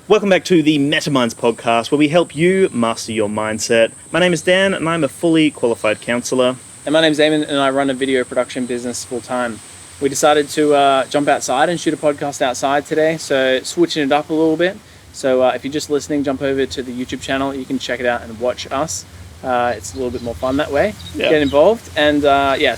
Welcome back to the MetaMinds podcast, where we help you master your mindset. My name is Dan, and I'm a fully qualified counsellor. And my name's Eamon, and I run a video production business full-time. We decided to jump outside and shoot a podcast outside today, so switching it up a little bit. So if you're just listening, jump over to the YouTube channel. You can check it out and watch us. It's a little bit more fun that way. Yeah. Get involved. And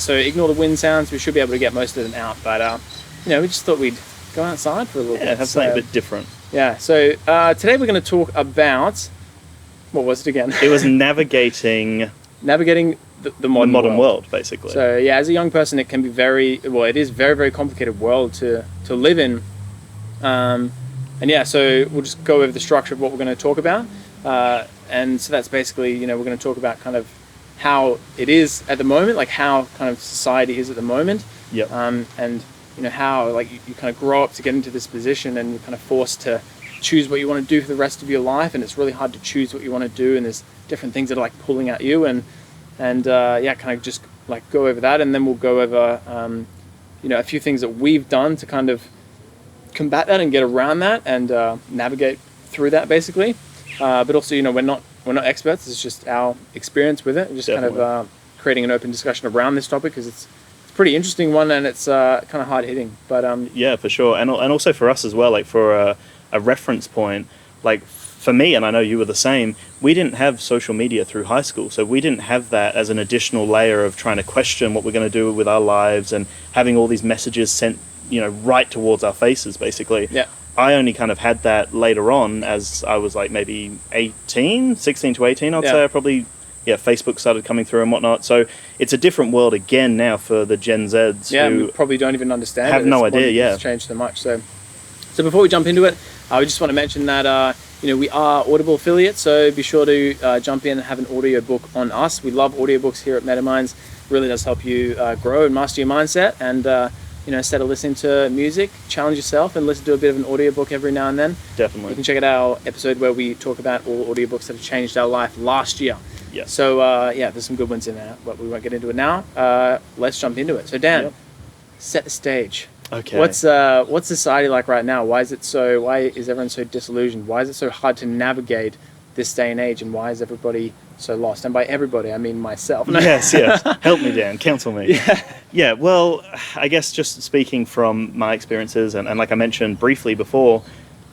so ignore the wind sounds. We should be able to get most of them out. But, we just thought we'd go outside for a little bit. Yeah, have something a bit different. Yeah, so today we're going to talk about, what was it again? It was navigating the modern world, basically. So yeah, as a young person, it can be it is very, very complicated world to live in. So we'll just go over the structure of what we're going to talk about. And so that's basically, we're going to talk about kind of how it is at the moment, like how kind of society is at the moment. Yep. And how like you kind of grow up to get into this position and you're kind of forced to choose what you want to do for the rest of your life, and it's really hard to choose what you want to do, and there's different things that are like pulling at you, and kind of just like go over that, and then we'll go over a few things that we've done to kind of combat that and get around that and navigate through that basically. But also, we're not experts, it's just our experience with it, and just Definitely. kind of creating an open discussion around this topic, because it's pretty interesting one, and it's kind of hard hitting, but yeah, for sure. And also for us as well, like for a reference point, like for me, and I know you were the same, we didn't have social media through high school, so we didn't have that as an additional layer of trying to question what we're going to do with our lives and having all these messages sent right towards our faces basically. yeah. I only kind of had that later on as I was like maybe 16 to 18, I'd Yeah. say. I probably, Facebook started coming through and whatnot. So it's a different world again now for the Gen Zs We who probably don't even understand have it. no It's idea, yeah. It's changed so much. So before we jump into it, we just want to mention that we are Audible affiliates, so be sure to jump in and have an audiobook on us. We love audiobooks here at MetaMinds. Really does help you grow and master your mindset, and instead of listening to music, challenge yourself and listen to a bit of an audiobook every now and then. Definitely. You can check out our episode where we talk about all audiobooks that have changed our life last year. Yeah. So there's some good ones in there, but we won't get into it now. Let's jump into it. So Dan, set the stage. Okay. What's society like right now? Why is everyone so disillusioned? Why is it so hard to navigate this day and age, and why is everybody so lost? And by everybody, I mean myself. Yes. Help me, Dan. Counsel me. Yeah, well, I guess just speaking from my experiences, and like I mentioned briefly before,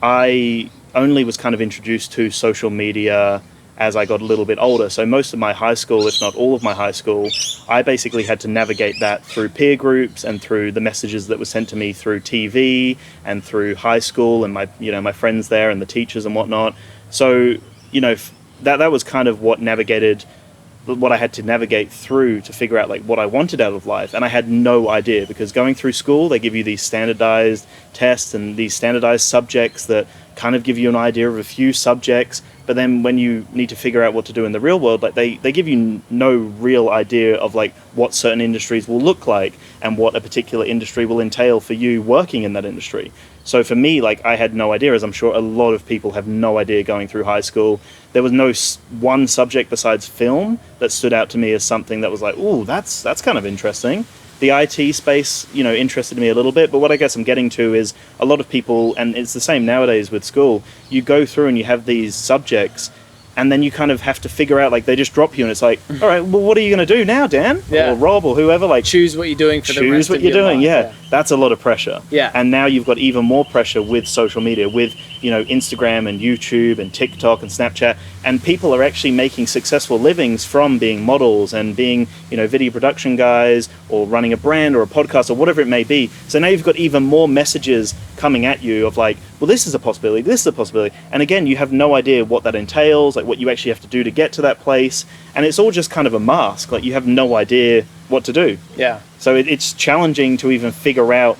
I only was kind of introduced to social media as I got a little bit older. So most of my high school, if not all of my high school, I basically had to navigate that through peer groups and through the messages that were sent to me through TV and through high school and my friends there and the teachers and whatnot. So, that was kind of what I had to navigate through to figure out like what I wanted out of life. And I had no idea, because going through school, they give you these standardized tests and these standardized subjects that kind of give you an idea of a few subjects. But then when you need to figure out what to do in the real world, like they give you no real idea of like what certain industries will look like and what a particular industry will entail for you working in that industry. So for me, like I had no idea, as I'm sure a lot of people have no idea going through high school. There was no one subject besides film that stood out to me as something that was like, ooh, that's kind of interesting. The IT space, interested me a little bit, but what I guess I'm getting to is a lot of people, and it's the same nowadays with school, you go through and you have these subjects, and then you kind of have to figure out, like, they just drop you, and it's like, all right, well, what are you going to do now, Dan? Yeah. Or Rob, or whoever, like... Choose what you're doing for the rest of your life. Choose what you're doing, yeah. That's a lot of pressure. Yeah. And now you've got even more pressure with social media, with, Instagram and YouTube and TikTok and Snapchat, and people are actually making successful livings from being models and being, video production guys, or running a brand or a podcast or whatever it may be. So now you've got even more messages coming at you of like, well, this is a possibility, this is a possibility. And again, you have no idea what that entails, like what you actually have to do to get to that place. And it's all just kind of a mask. Like you have no idea what to do. Yeah. So it's challenging to even figure out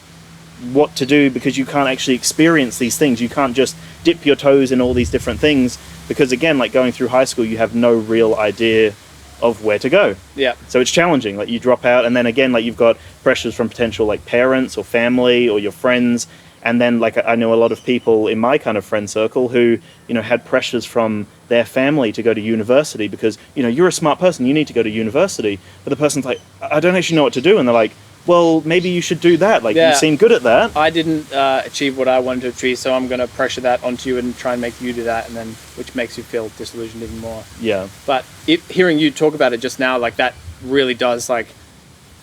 what to do, because you can't actually experience these things. You can't just dip your toes in all these different things, because again, like going through high school, you have no real idea of where to go. Yeah. So it's challenging. Like you drop out, and then again, like you've got pressures from potential like parents or family or your friends. And then like I know a lot of people in my kind of friend circle who, had pressures from their family to go to university because, you're a smart person, you need to go to university. But the person's like, I don't actually know what to do. And they're like, well, maybe you should do that. Like, Yeah. you seem good at that. I didn't achieve what I wanted to achieve, so I'm going to pressure that onto you and try and make you do that, and then which makes you feel disillusioned even more. Yeah. But hearing you talk about it just now, like that really does like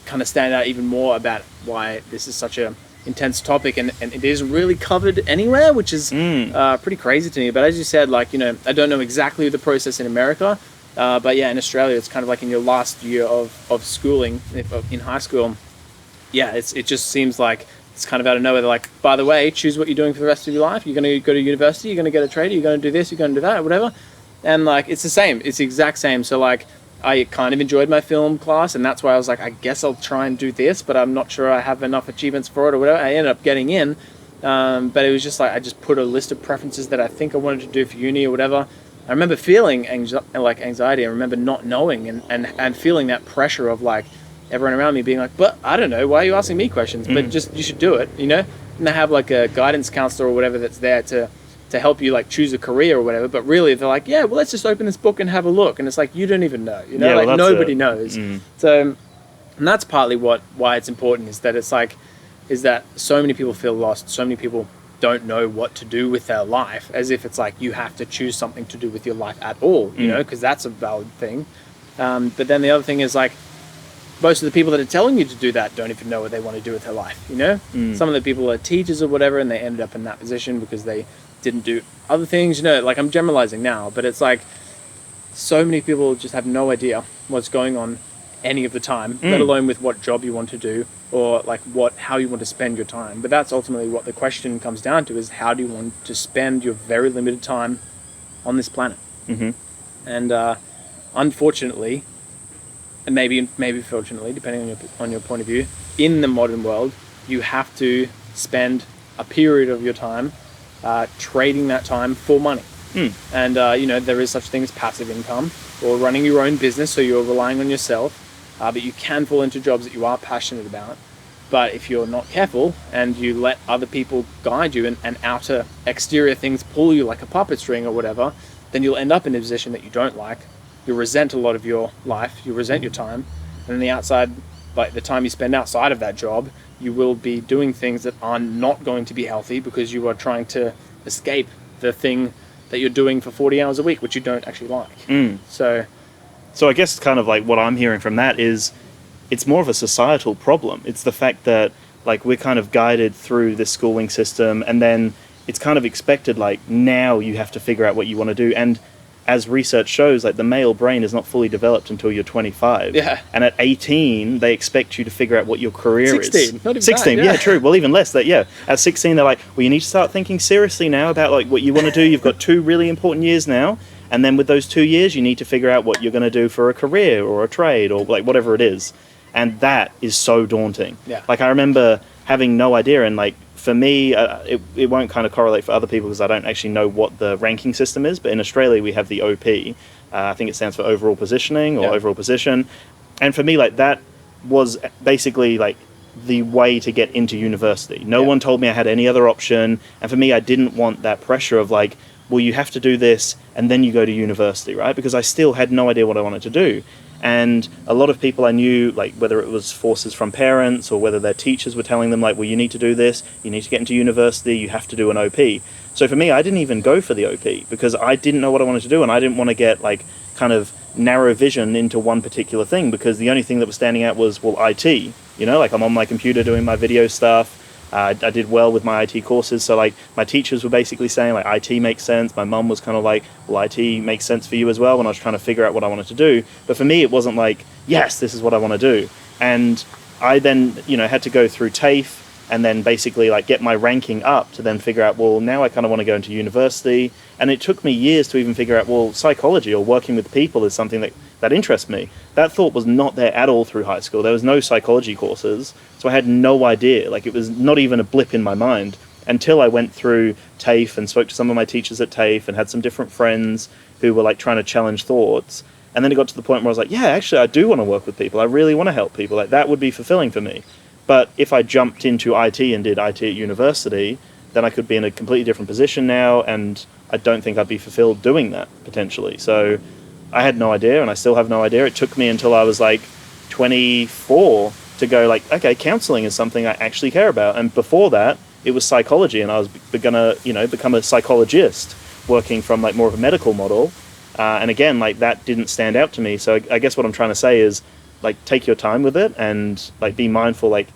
kind of stand out even more about why this is such a intense topic, and it isn't really covered anywhere, which is pretty crazy to me. But as you said, like, you know, I don't know exactly the process in America, but yeah, in Australia, it's kind of like in your last year of schooling, in high school. Yeah, it just seems like it's kind of out of nowhere. They're like, by the way, choose what you're doing for the rest of your life. You're going to go to university, you're going to get a trade, you're going to do this, you're going to do that, or whatever. And like, it's the same. It's the exact same. So like, I kind of enjoyed my film class, and that's why I was like, I guess I'll try and do this, but I'm not sure I have enough achievements for it or whatever. I ended up getting in, but it was just like, I just put a list of preferences that I think I wanted to do for uni or whatever. I remember feeling anxiety. I remember not knowing and feeling that pressure of like, everyone around me being like, but I don't know, why are you asking me questions? But just, you should do it, you know? And they have like a guidance counselor or whatever that's there to help you like choose a career or whatever. But really they're like, yeah, well, let's just open this book and have a look. And it's like, you don't even know, you know, Yeah, well, like that's nobody it. knows. So, and that's partly why it's important, is that it's like, is that so many people feel lost. So many people don't know what to do with their life, as if it's like, you have to choose something to do with your life at all, you know, because that's a valid thing. But then the other thing is like, most of the people that are telling you to do that don't even know what they want to do with their life, you know? Some of the people are teachers or whatever, and they ended up in that position because they didn't do other things, you know? Like, I'm generalizing now, but it's like, so many people just have no idea what's going on any of the time, let alone with what job you want to do, or like how you want to spend your time. But that's ultimately what the question comes down to, is how do you want to spend your very limited time on this planet? And unfortunately, and maybe fortunately, depending on your point of view, in the modern world, you have to spend a period of your time trading that time for money. And you know, there is such thing as passive income, or running your own business, so you're relying on yourself, but you can fall into jobs that you are passionate about. But if you're not careful and you let other people guide you, and outer exterior things pull you like a puppet string or whatever, then you'll end up in a position that you don't like. You'll resent a lot of your life, you'll resent your time, and then the outside, like the time you spend outside of that job, you will be doing things that are not going to be healthy, because you are trying to escape the thing that you're doing for 40 hours a week, which you don't actually like. So I guess kind of like what I'm hearing from that is, it's more of a societal problem. It's the fact that like we're kind of guided through this schooling system, and then it's kind of expected, like, now you have to figure out what you want to do. And as research shows, like, the male brain is not fully developed until you're 25. Yeah. And at 18, they expect you to figure out what your career 16, is. not even 16, that, yeah, yeah. true. Well, even less. That, yeah. At 16, they're like, well, you need to start thinking seriously now about like what you want to do. You've got 2 really important years now. And then with those 2 years, you need to figure out what you're going to do for a career or a trade or like whatever it is. And that is so daunting. Yeah. Like, I remember having no idea, and like, for me, it won't kind of correlate for other people because I don't actually know what the ranking system is. But in Australia, we have the OP. I think it stands for overall positioning or overall position. And for me, like, that was basically like the way to get into university. No one told me I had any other option. And for me, I didn't want that pressure of like, well, you have to do this and then you go to university, right? Because I still had no idea what I wanted to do. And a lot of people I knew, like whether it was forces from parents or whether their teachers were telling them like, well, you need to do this, you need to get into university, you have to do an OP. So for me, I didn't even go for the OP because I didn't know what I wanted to do, and I didn't want to get like kind of narrow vision into one particular thing, because the only thing that was standing out was, well, IT, you know, like I'm on my computer doing my video stuff. I did well with my IT courses, so like my teachers were basically saying like IT makes sense. My mum was kind of like, well, IT makes sense for you as well, when I was trying to figure out what I wanted to do. But for me, it wasn't like, yes, this is what I want to do. And I then, you know, had to go through TAFE and then basically like get my ranking up to then figure out, well, now I kind of want to go into university. And it took me years to even figure out, well, psychology or working with people is something that interests me. That thought was not there at all through high school. There was no psychology courses, so I had no idea. Like, it was not even a blip in my mind until I went through TAFE and spoke to some of my teachers at TAFE and had some different friends who were like trying to challenge thoughts. And then it got to the point where I was like, yeah, actually, I do want to work with people. I really want to help people. Like, that would be fulfilling for me. But if I jumped into IT and did IT at university, then I could be in a completely different position now, and I don't think I'd be fulfilled doing that, potentially. So I had no idea, and I still have no idea. It took me until I was like 24 to go like, okay, counseling is something I actually care about. And before that, it was psychology, and I was gonna, become a psychologist, working from like more of a medical model. And again, like that didn't stand out to me. So I guess what I'm trying to say is like, take your time with it, and like be mindful like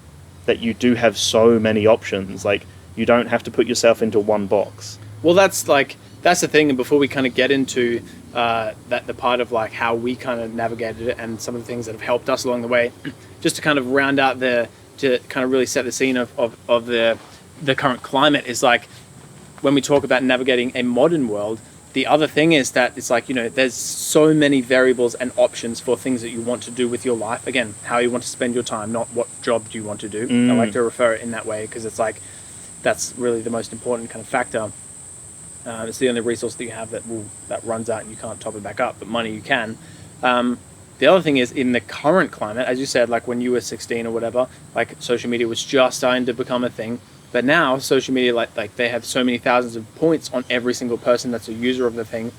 that you do have so many options. Like you don't have to put yourself into one box. Well, that's the thing. And before we kind of get into the part of like how we kind of navigated it and some of the things that have helped us along the way, just to kind of round out to kind of really set the scene of the current climate, is like when we talk about navigating a modern world, the other thing is that it's like, there's so many variables and options for things that you want to do with your life. Again, how you want to spend your time, not what job do you want to do. I like to refer it in that way because it's like, that's really the most important kind of factor. It's the only resource that you have that runs out and you can't top it back up, but money you can. The other thing is, in the current climate, as you said, like when you were 16 or whatever, like social media was just starting to become a thing. But now social media, like they have so many thousands of points on every single person that's a user of the thing,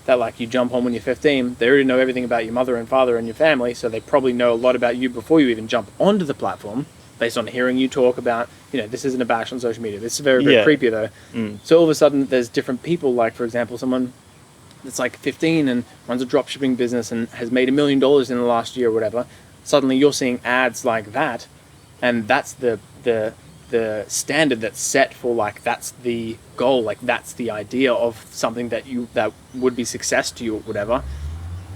that like you jump on when you're 15, they already know everything about your mother and father and your family, so they probably know a lot about you before you even jump onto the platform, based on hearing you talk about, this isn't a bash on social media. This is very, very creepy though. So all of a sudden there's different people, like for example, someone that's like 15 and runs a dropshipping business and has made $1 million in the last year or whatever. Suddenly you're seeing ads like that, and that's the standard that's set for, like, that's the goal, like that's the idea of something that would be success to you or whatever.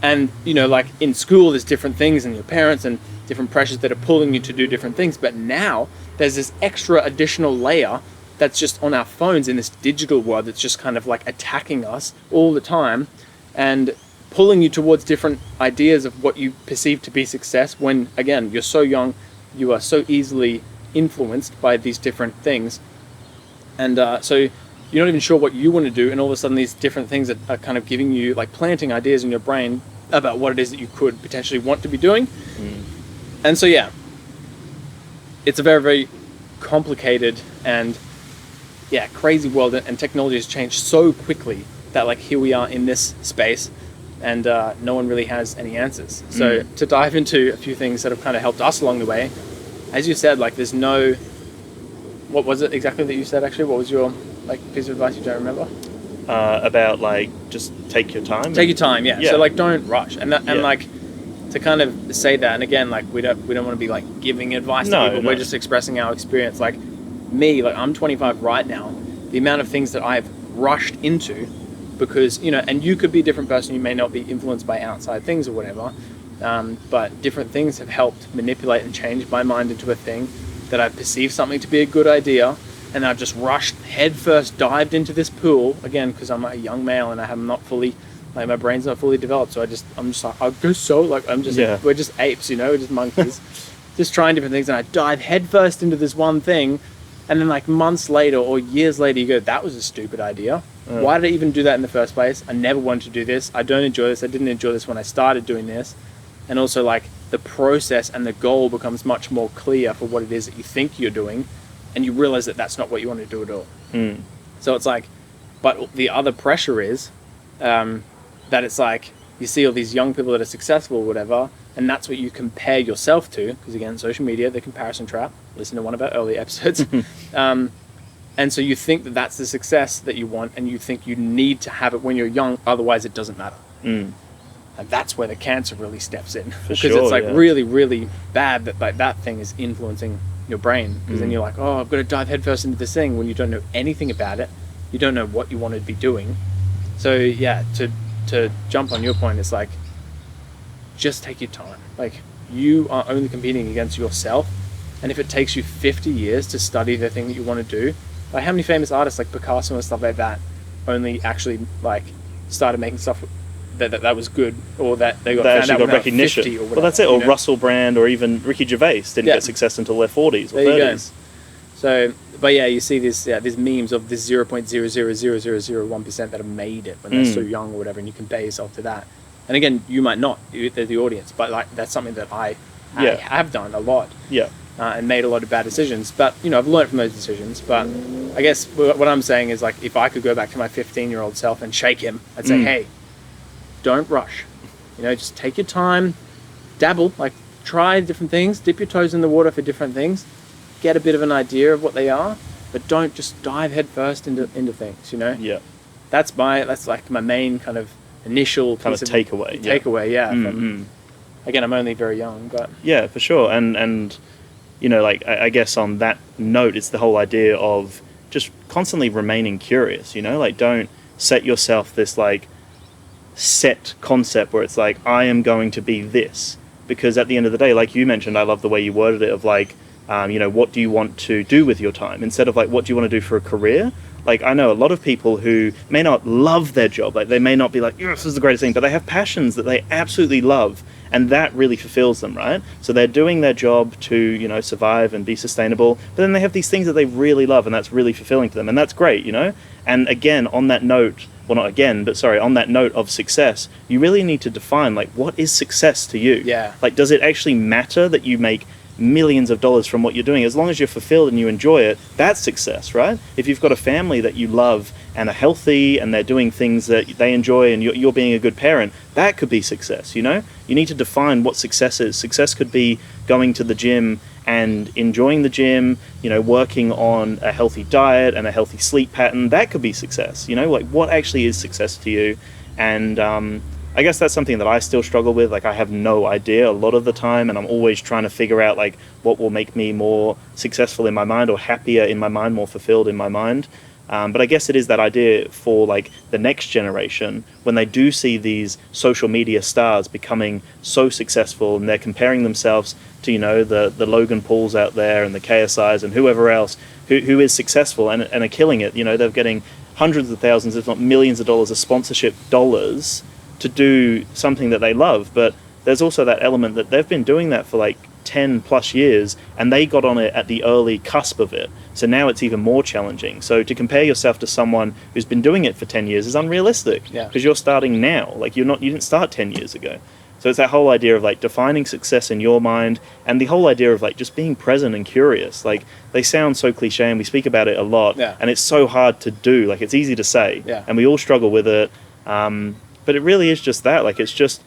And like in school there's different things, and your parents and different pressures that are pulling you to do different things, but now there's this extra additional layer that's just on our phones in this digital world that's just kind of like attacking us all the time and pulling you towards different ideas of what you perceive to be success, when again, you're so young, you are so easily influenced by these different things, and so you're not even sure what you want to do, and all of a sudden these different things that are kind of giving you, like, planting ideas in your brain about what it is that you could potentially want to be doing. And so it's a very, very complicated and crazy world, and technology has changed so quickly that like here we are in this space, and no one really has any answers. So to dive into a few things that have kind of helped us along the way, as you said, like there's no, what was it exactly that you said actually? What was your like piece of advice you don't remember? About like, just take your time. Take your time, yeah. So like don't rush. And like to kind of say that, and again, like we don't want to be like giving advice to people, we're just expressing our experience. Like me, like I'm 25 right now, the amount of things that I've rushed into because, and you could be a different person, you may not be influenced by outside things or whatever, but different things have helped manipulate and change my mind into a thing that I perceive something to be a good idea, and I've just rushed headfirst, dived into this pool, again, because I'm a young male and I'm not fully, like my brain's not fully developed, so I'm just like, I guess so, like we're just apes, we're just monkeys, just trying different things, and I dive headfirst into this one thing, and then like months later or years later you go, that was a stupid idea. Why did I even do that in the first place? I never wanted to do this. I don't enjoy this. I didn't enjoy this when I started doing this. And also like the process and the goal becomes much more clear for what it is that you think you're doing, and you realize that that's not what you want to do at all. So it's like, but the other pressure is that it's like you see all these young people that are successful or whatever, and that's what you compare yourself to, because again, social media, the comparison trap, listen to one of our early episodes. And so you think that that's the success that you want, and you think you need to have it when you're young, otherwise it doesn't matter. And that's where the cancer really steps in, because it's like really, really bad that like that thing is influencing your brain, because then you're like, oh, I've got to dive headfirst into this thing when you don't know anything about it, you don't know what you want to be doing. So to jump on your point, it's like, just take your time. Like, you are only competing against yourself, and if it takes you 50 years to study the thing that you want to do, like how many famous artists like Picasso and stuff like that only actually like started making stuff that was good, or that they found out recognition, or whatever, well, that's it. Or Russell Brand, or even Ricky Gervais didn't get success until their 40s or 30s. So, but you see these memes of this 0.00001% that have made it when they're so young or whatever, and you compare yourself to that. And again, you might not, they're the audience, but like that's something that I have done a lot. And made a lot of bad decisions, but I've learned from those decisions. But I guess what I'm saying is, like, if I could go back to my 15-year-old self and shake him, I'd say, hey, don't rush. Just take your time, dabble, like try different things, dip your toes in the water for different things, get a bit of an idea of what they are, but don't just dive headfirst into things, you know? Yeah. That's like my main kind of initial Kind of takeaway. Takeaway, yeah. Mm-hmm. Again, I'm only very young, but yeah, for sure. And you know, like I guess on that note, it's the whole idea of just constantly remaining curious. You know, like don't set yourself this like set concept where it's like I am going to be this, because at the end of the day, like you mentioned, I love the way you worded it of like, you know, what do you want to do with your time instead of like what do you want to do for a career. Like I know a lot of people who may not love their job, like they may not be like, yes, this is the greatest thing, but they have passions that they absolutely love, and that really fulfills them, right? So they're doing their job to, you know, survive and be sustainable, but then they have these things that they really love, and that's really fulfilling to them, and that's great, you know? And again, on that note, well, not again, but sorry, on that note of success, you really need to define, like, what is success to you? Yeah. Like, does it actually matter that you make millions of dollars from what you're doing? As long as you're fulfilled and you enjoy it, that's success, right? If you've got a family that you love and are healthy and they're doing things that they enjoy and you're being a good parent, that could be success, you know? You need to define what success is. Success could be going to the gym and enjoying the gym, you know, working on a healthy diet and a healthy sleep pattern. That could be success, you know? Like, what actually is success to you? And I guess that's something that I still struggle with. Like, I have no idea a lot of the time, and I'm always trying to figure out, like, what will make me more successful in my mind or happier in my mind, more fulfilled in my mind. But I guess it is that idea for, like, the next generation, when they do see these social media stars becoming so successful and they're comparing themselves to, you know, the Logan Pauls out there and the KSIs and whoever else who is successful and are killing it. You know, they're getting hundreds of thousands, if not millions of dollars of sponsorship dollars to do something that they love. But there's also that element that they've been doing that for like 10 plus years and they got on it at the early cusp of it. So now it's even more challenging. So to compare yourself to someone who's been doing it for 10 years is unrealistic, because you're starting now. Like you didn't start 10 years ago. So it's that whole idea of like defining success in your mind, and the whole idea of like just being present and curious. Like they sound so cliche and we speak about it a lot, and it's so hard to do. Like it's easy to say, and we all struggle with it. But it really is just that. Like it's just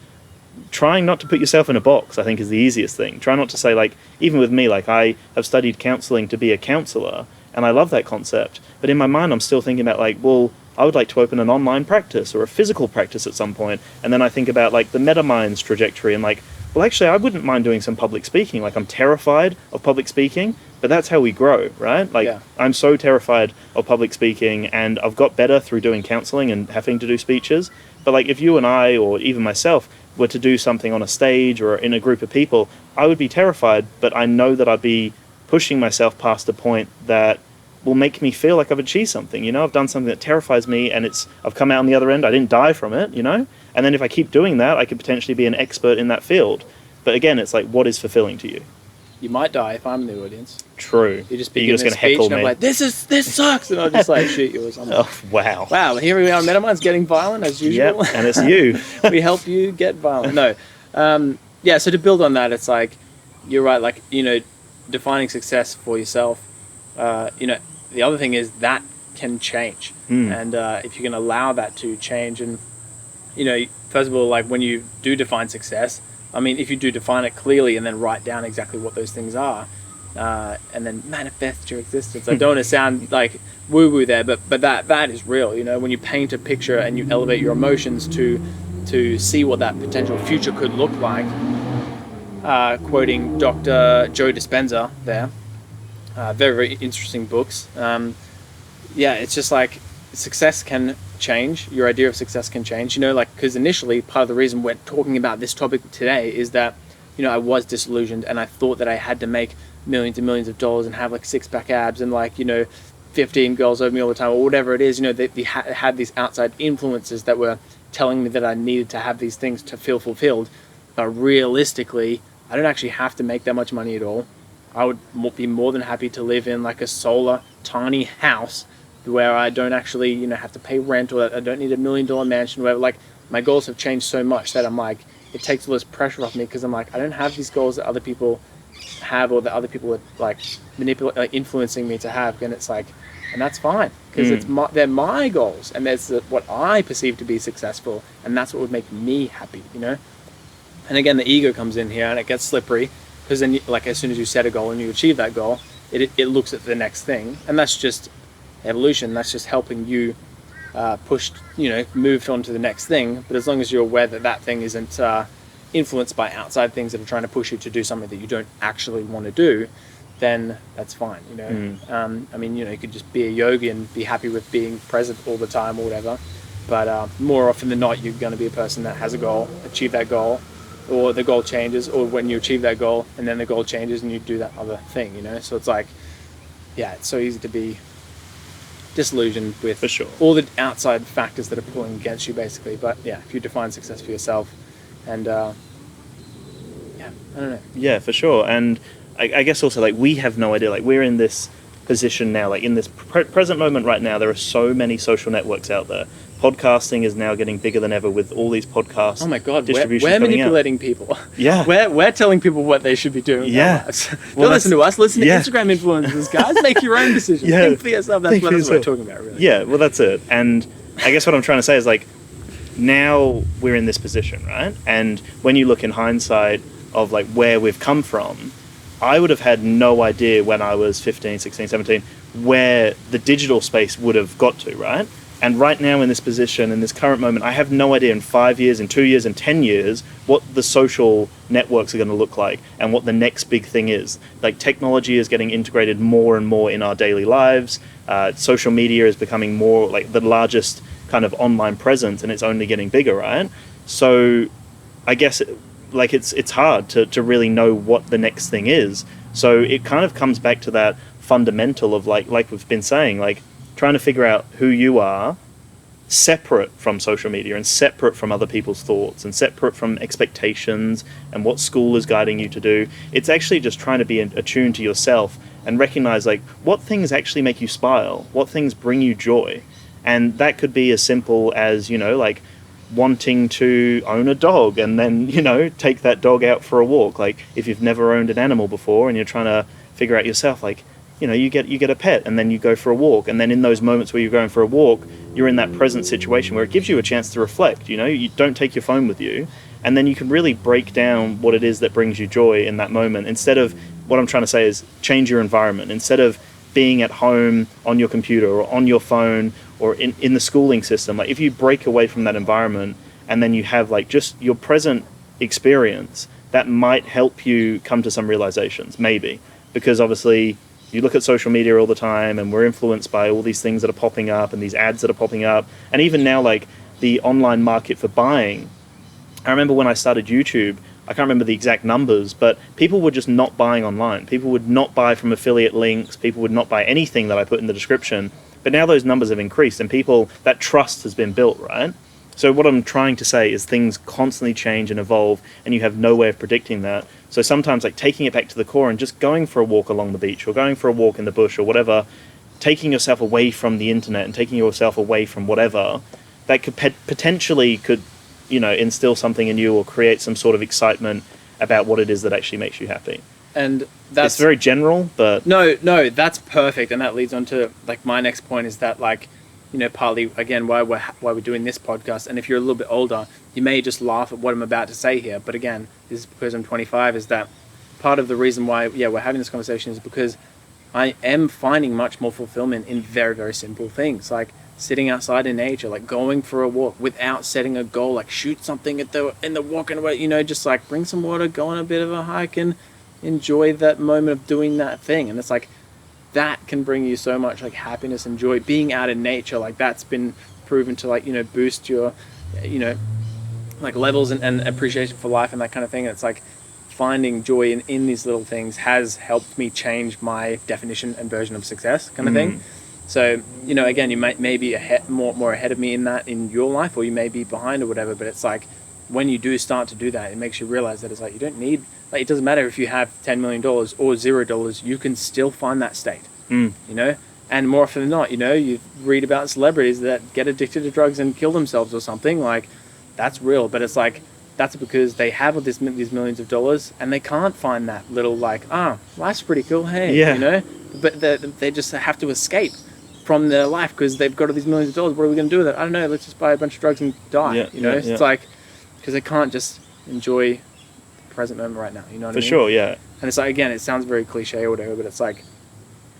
trying not to put yourself in a box, I think, is the easiest thing. Try not to say, like, even with me, like I have studied counseling to be a counselor and I love that concept, but in my mind I'm still thinking about like, well, I would like to open an online practice or a physical practice at some point. And then I think about like the MetaMinds trajectory and like, well, actually I wouldn't mind doing some public speaking. Like I'm terrified of public speaking, but that's how we grow, right? Like I'm so terrified of public speaking and I've got better through doing counseling and having to do speeches. But like if you and I, or even myself, were to do something on a stage or in a group of people, I would be terrified, but I know that I'd be pushing myself past a point that will make me feel like I've achieved something. You know, I've done something that terrifies me and I've come out on the other end. I didn't die from it, you know? And then if I keep doing that, I could potentially be an expert in that field. But again, it's like, what is fulfilling to you? You might die if I'm in the audience. True. You just begin a speech and I'm like, this sucks, and I'll just like shoot you or something. Oh, wow. Wow, here we are. MetaMind's getting violent as usual. Yep, and it's you. We help you get violent. No. Yeah, so to build on that, it's like, you're right, like, you know, defining success for yourself, you know, the other thing is that can change. And if you can allow that to change, and, you know, first of all, like when you do define success, I mean, if you do define it clearly and then write down exactly what those things are, and then manifest your existence. I don't want to sound like woo-woo there, but that is real. You know, when you paint a picture and you elevate your emotions to see what that potential future could look like, quoting Dr. Joe Dispenza there, very, very interesting books. Yeah, it's just like success can change. Your idea of success can change, you know, like, because initially part of the reason we're talking about this topic today is that, you know, I was disillusioned and I thought that I had to make millions and millions of dollars and have like six-pack abs and like, you know, 15 girls over me all the time or whatever it is. You know, they had these outside influences that were telling me that I needed to have these things to feel fulfilled. But realistically, I don't actually have to make that much money at all. I would be more than happy to live in like a solar tiny house where I don't actually, you know, have to pay rent, or I don't need $1 million mansion, where like my goals have changed so much that I'm like, it takes all this pressure off me, because I'm like, I don't have these goals that other people have, or that other people are like influencing me to have. And it's like, and that's fine, because they're my goals, and that's what I perceive to be successful, and that's what would make me happy, you know? And again, the ego comes in here and it gets slippery, because then like as soon as you set a goal and you achieve that goal, it looks at the next thing, and that's just evolution. That's just helping you pushed, moved on to the next thing. But as long as you're aware that that thing isn't influenced by outside things that are trying to push you to do something that you don't actually want to do, then that's fine. I mean, you could just be a yogi and be happy with being present all the time or whatever. But more often than not, you're going to be a person that has a goal, achieve that goal, or the goal changes, or when you achieve that goal and then the goal changes and you do that other thing. So it's like, yeah, it's so easy to be disillusioned with For sure. all the outside factors that are pulling against you, basically. But yeah, if you define success for yourself, and I don't know. Yeah, for sure. And I guess also, like, we have no idea. Like, we're in this position now, like in this present moment right now, there are so many social networks out there. Podcasting is now getting bigger than ever with all these podcasts. Oh my God, distributions we're coming out. manipulating people. Yeah. We're telling people what they should be doing with Yeah. their lives. Well, Don't listen to us, listen to yeah. Instagram influencers, guys. Make your own decisions. Yeah. Think for yourself. That's Think what for we're yourself. talking about, really. Yeah, well, that's it. And I guess what I'm trying to say is, like, now we're in this position, right? And when you look in hindsight of, like, where we've come from, I would have had no idea when I was 15, 16, 17, where the digital space would have got to, right? And right now in this position, in this current moment, I have no idea in 5 years, in 2 years, in 10 years, what the social networks are going to look like and what the next big thing is. Like, technology is getting integrated more and more in our daily lives. Social media is becoming more like the largest kind of online presence, and it's only getting bigger, right? So I guess it's hard to really know what the next thing is. So it kind of comes back to that fundamental of like we've been saying, like, trying to figure out who you are separate from social media and separate from other people's thoughts and separate from expectations and what school is guiding you to do. It's actually just trying to be attuned to yourself and recognize, like, what things actually make you smile, what things bring you joy. And that could be as simple as, like, wanting to own a dog and then, take that dog out for a walk. Like, if you've never owned an animal before and you're trying to figure out yourself, like, you get a pet and then you go for a walk, and then in those moments where you're going for a walk, you're in that present situation where it gives you a chance to reflect. You don't take your phone with you, and then you can really break down what it is that brings you joy in that moment. Instead of, what I'm trying to say is, change your environment. Instead of being at home on your computer or on your phone or in the schooling system, like, if you break away from that environment and then you have, like, just your present experience, that might help you come to some realizations, maybe. Because obviously you look at social media all the time and we're influenced by all these things that are popping up and these ads that are popping up. And even now, like, the online market for buying. I remember when I started YouTube, I can't remember the exact numbers, but people were just not buying online. People would not buy from affiliate links. People would not buy anything that I put in the description. But now those numbers have increased and that trust has been built, right? So what I'm trying to say is things constantly change and evolve, and you have no way of predicting that. So sometimes, like, taking it back to the core and just going for a walk along the beach or going for a walk in the bush or whatever, taking yourself away from the internet and taking yourself away from whatever, that could potentially instill something in you or create some sort of excitement about what it is that actually makes you happy. And that's It's very general, but no, that's perfect. And that leads on to, like, my next point is that, like, partly, again, why we're doing this podcast. And if you're a little bit older, you may just laugh at what I'm about to say here. But again, this is because I'm 25, is that part of the reason why, we're having this conversation is because I am finding much more fulfillment in very, very simple things, like sitting outside in nature, like going for a walk without setting a goal, like shoot something in the walk and away, just like bring some water, go on a bit of a hike and enjoy that moment of doing that thing. And it's like, that can bring you so much, like, happiness and joy. Being out in nature, like, that's been proven to, like, boost your, like, levels and appreciation for life and that kind of thing. And it's like finding joy in these little things has helped me change my definition and version of success, kind of thing. So, again, you may be more ahead of me in that in your life, or you may be behind or whatever. But it's like, when you do start to do that, it makes you realize that it's like, you don't need, like, it doesn't matter if you have $10 million or $0, you can still find that state, and more often than not, you read about celebrities that get addicted to drugs and kill themselves or something, like, that's real. But it's like, that's because they have all these millions of dollars and they can't find that little, like, life's pretty cool, hey, but they just have to escape from their life because they've got all these millions of dollars. What are we going to do with it? I don't know, let's just buy a bunch of drugs and die. It's like, because they can't just enjoy present moment right now. You know what I For mean? sure, yeah. And it's like, again, it sounds very cliche or whatever, but it's like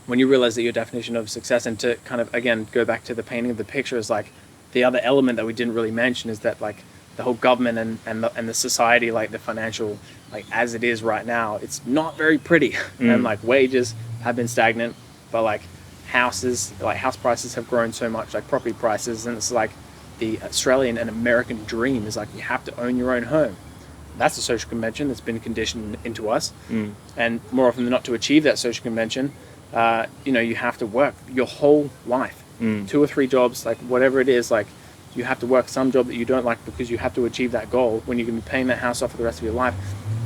when you realize that your definition of success, and to kind of, again, go back to the painting of the picture, is like the other element that we didn't really mention is that like the whole government and the society, like the financial, like as it is right now, it's not very pretty. And like wages have been stagnant, but like houses, like house prices have grown so much, like property prices, and it's like the Australian and American dream is like you have to own your own home. That's a social convention that's been conditioned into us. And more often than not, to achieve that social convention, you have to work your whole life, 2 or 3 jobs, like whatever it is, like you have to work some job that you don't like because you have to achieve that goal when you're going to be paying that house off for the rest of your life.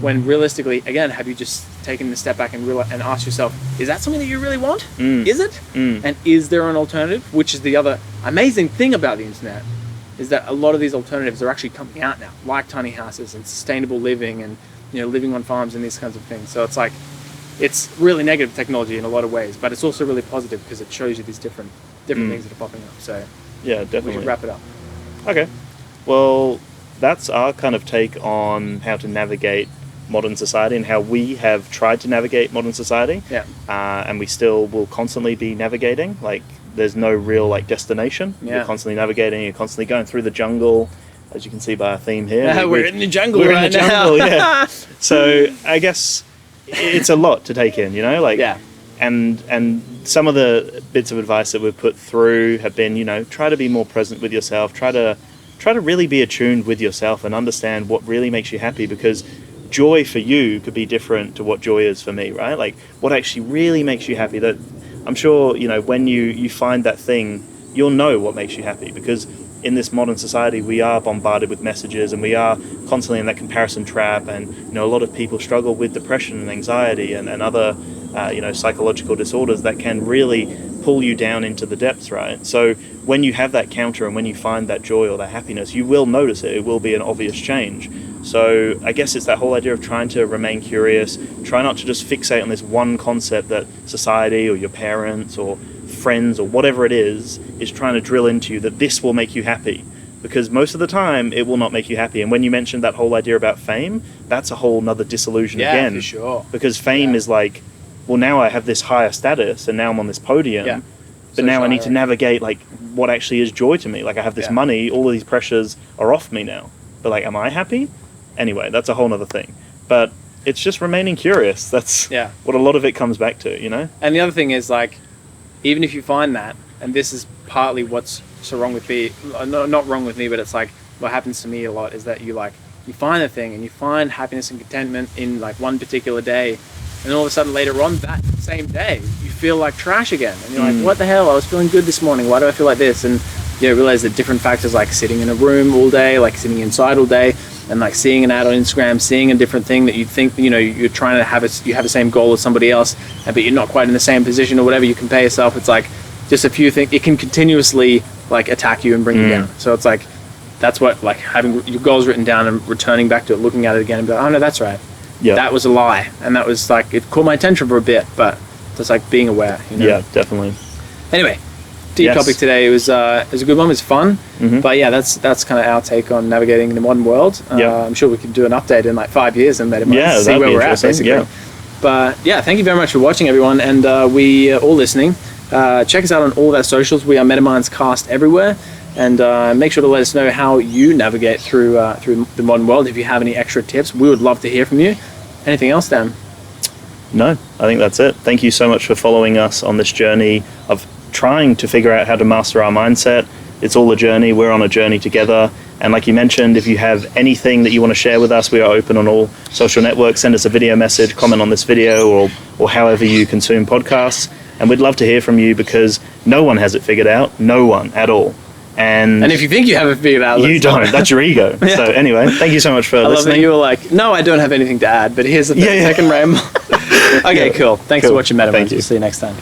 When realistically, again, have you just taken a step back and asked yourself, is that something that you really want? Is it? And is there an alternative? Which is the other amazing thing about the internet, is that a lot of these alternatives are actually coming out now, like tiny houses and sustainable living and living on farms and these kinds of things. So it's like, it's really negative technology in a lot of ways, but it's also really positive because it shows you these different things that are popping up. So yeah, definitely. we should wrap it up. Okay. Well, that's our kind of take on how to navigate modern society and how we have tried to navigate modern society. Yeah. And we still will constantly be navigating. Like, there's no real like destination. Yeah. You're constantly navigating. You're constantly going through the jungle, as you can see by our theme here. We're in the jungle we're right in the jungle, now. yeah. So I guess it's a lot to take in, like. Yeah. And some of the bits of advice that we've put through have been, try to be more present with yourself. Try to really be attuned with yourself and understand what really makes you happy, because joy for you could be different to what joy is for me, right? Like what actually really makes you happy. That I'm sure, when you find that thing, you'll know what makes you happy, because in this modern society, we are bombarded with messages and we are constantly in that comparison trap. And, a lot of people struggle with depression and anxiety and other psychological disorders that can really pull you down into the depths, right? So when you have that counter and when you find that joy or that happiness, you will notice it. It will be an obvious change. So I guess it's that whole idea of trying to remain curious, try not to just fixate on this one concept that society or your parents or friends or whatever it is trying to drill into you, that this will make you happy. Because most of the time it will not make you happy. And when you mentioned that whole idea about fame, that's a whole nother disillusion again. Yeah, for sure. Because fame is like, well, now I have this higher status and now I'm on this podium. Yeah. But now I need to navigate like what actually is joy to me. Like I have this money, all of these pressures are off me now. But like, am I happy? Anyway, that's a whole nother thing. But it's just remaining curious. That's what a lot of it comes back to, And the other thing is like, even if you find that, and this is partly what's so wrong with me, not wrong with me, but it's like what happens to me a lot is that you find a thing and you find happiness and contentment in like one particular day, and then all of a sudden later on that same day you feel like trash again, and you're like, what the hell, I was feeling good this morning, why do I feel like this? And you realize that different factors, like sitting in a room all day, like sitting inside all day, and like seeing an ad on Instagram, seeing a different thing that you think, you're trying to have you have the same goal as somebody else, but you're not quite in the same position or whatever, you compare yourself. It's like just a few things, it can continuously like attack you and bring you down. So it's like, that's what, like having your goals written down and returning back to it, looking at it again and be like, oh no, that's right. Yeah. That was a lie. And that was like, it caught my attention for a bit, but just like being aware. Yeah, definitely. Anyway, deep topic today. It was a good one. It was fun. But yeah, that's kind of our take on navigating the modern world. I'm sure we could do an update in like 5 years and maybe see where we're at, basically. Yeah. But yeah, thank you very much for watching, everyone, and we all listening. Check us out on all of our socials. We are MetaMindsCast everywhere, and make sure to let us know how you navigate through the modern world. If you have any extra tips, we would love to hear from you. Anything else, Dan? No, I think that's it. Thank you so much for following us on this journey of trying to figure out how to master our mindset. It's all a journey. We're on a journey together. And like you mentioned, if you have anything that you want to share with us, we are open on all social networks. Send us a video message, comment on this video, or however you consume podcasts. And we'd love to hear from you, because no one has it figured out. No one at all. And if you think you have it figured out, you don't. That's your ego. So anyway, thank you so much for listening. I love that you were like, no, I don't have anything to add, but here's the thing. Second ramble. Okay, cool. Thanks for watching MetaMinds. We'll see you next time.